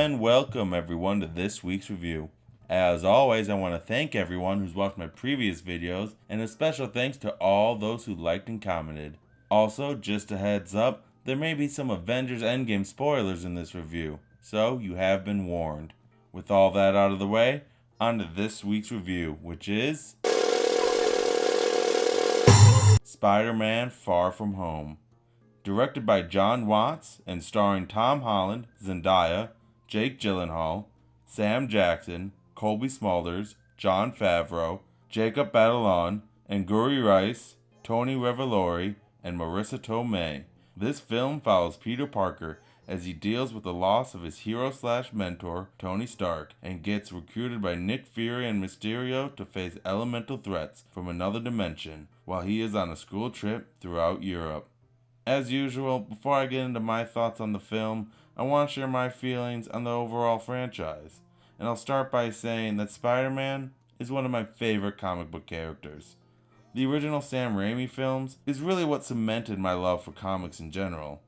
and welcome everyone to this week's review. As always, I want to thank everyone who's watched my previous videos, and a special thanks to all those who liked and commented. Also, just a heads up, there may be some Avengers Endgame spoilers in this review, so you have been warned. With all that out of the way, on to this week's review, which is Spider-Man Far From Home. Directed by Jon Watts and starring Tom Holland, Zendaya, Jake Gyllenhaal, Sam Jackson, Colby Smulders, Jon Favreau, Jacob Batalon, Angourie Rice, Tony Revolori, and Marissa Tomei. This film follows Peter Parker as he deals with the loss of his hero/mentor, Tony Stark, and gets recruited by Nick Fury and Mysterio to face elemental threats from another dimension while he is on a school trip throughout Europe. As usual, before I get into my thoughts on the film, I want to share my feelings on the overall franchise. And I'll start by saying that Spider-Man is one of my favorite comic book characters. The original Sam Raimi films is really what cemented my love for comics in general.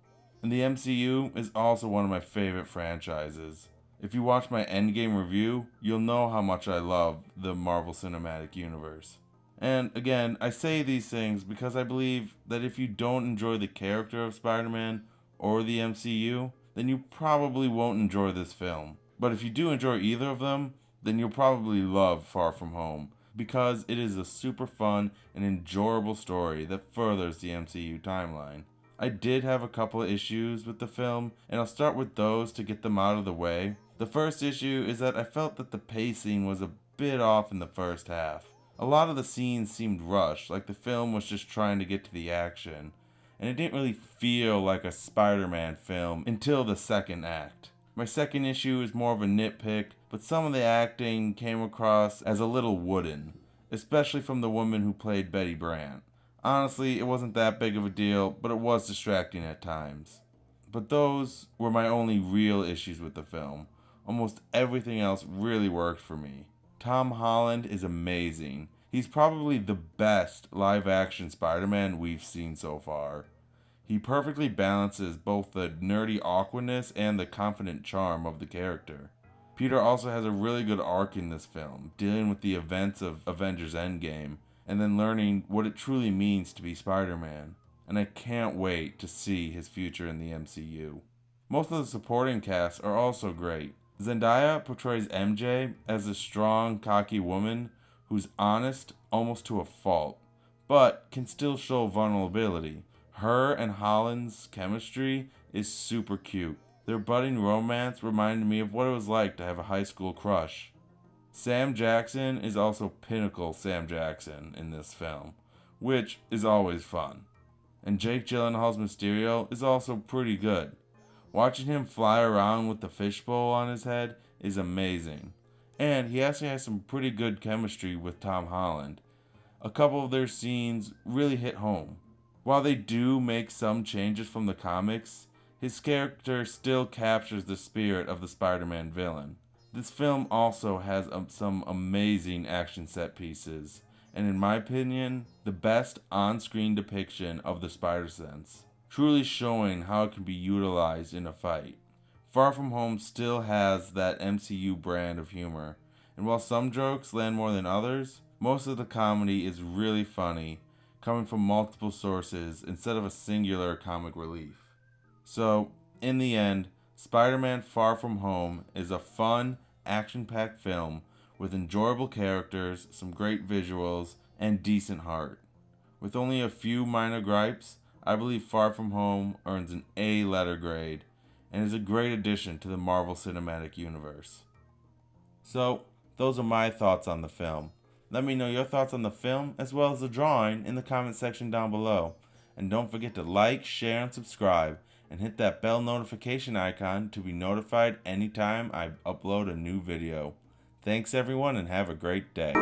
And the MCU is also one of my favorite franchises. If you watch my Endgame review, you'll know how much I love the Marvel Cinematic Universe. And again, I say these things because I believe that if you don't enjoy the character of Spider-Man or the MCU, then you probably won't enjoy this film. But if you do enjoy either of them, then you'll probably love Far From Home, because it is a super fun and enjoyable story that furthers the MCU timeline. I did have a couple of issues with the film, and I'll start with those to get them out of the way. The first issue is that I felt that the pacing was a bit off in the first half. A lot of the scenes seemed rushed, like the film was just trying to get to the action, and it didn't really feel like a Spider-Man film until the second act. My second issue is more of a nitpick, but some of the acting came across as a little wooden, especially from the woman who played Betty Brant. Honestly, it wasn't that big of a deal, but it was distracting at times. But those were my only real issues with the film. Almost everything else really worked for me. Tom Holland is amazing. He's probably the best live-action Spider-Man we've seen so far. He perfectly balances both the nerdy awkwardness and the confident charm of the character. Peter also has a really good arc in this film, dealing with the events of Avengers Endgame, and then learning what it truly means to be Spider-Man. And I can't wait to see his future in the MCU. Most of the supporting cast are also great. Zendaya portrays MJ as a strong, cocky woman who's honest almost to a fault, but can still show vulnerability. Her and Holland's chemistry is super cute. Their budding romance reminded me of what it was like to have a high school crush. Sam Jackson is also pinnacle Sam Jackson in this film, which is always fun. And Jake Gyllenhaal's Mysterio is also pretty good. Watching him fly around with the fishbowl on his head is amazing. And he actually has some pretty good chemistry with Tom Holland. A couple of their scenes really hit home. While they do make some changes from the comics, his character still captures the spirit of the Spider-Man villain. This film also has some amazing action set pieces, and in my opinion, the best on-screen depiction of the Spider-Sense, truly showing how it can be utilized in a fight. Far From Home still has that MCU brand of humor, and while some jokes land more than others, most of the comedy is really funny, coming from multiple sources instead of a singular comic relief. So, in the end, Spider-Man Far From Home is a fun, action-packed film with enjoyable characters, some great visuals, and decent heart. With only a few minor gripes, I believe Far From Home earns an A letter grade and is a great addition to the Marvel Cinematic Universe. So, those are my thoughts on the film. Let me know your thoughts on the film as well as the drawing in the comment section down below. And don't forget to like, share, and subscribe, and hit that bell notification icon to be notified anytime I upload a new video. Thanks everyone, and have a great day.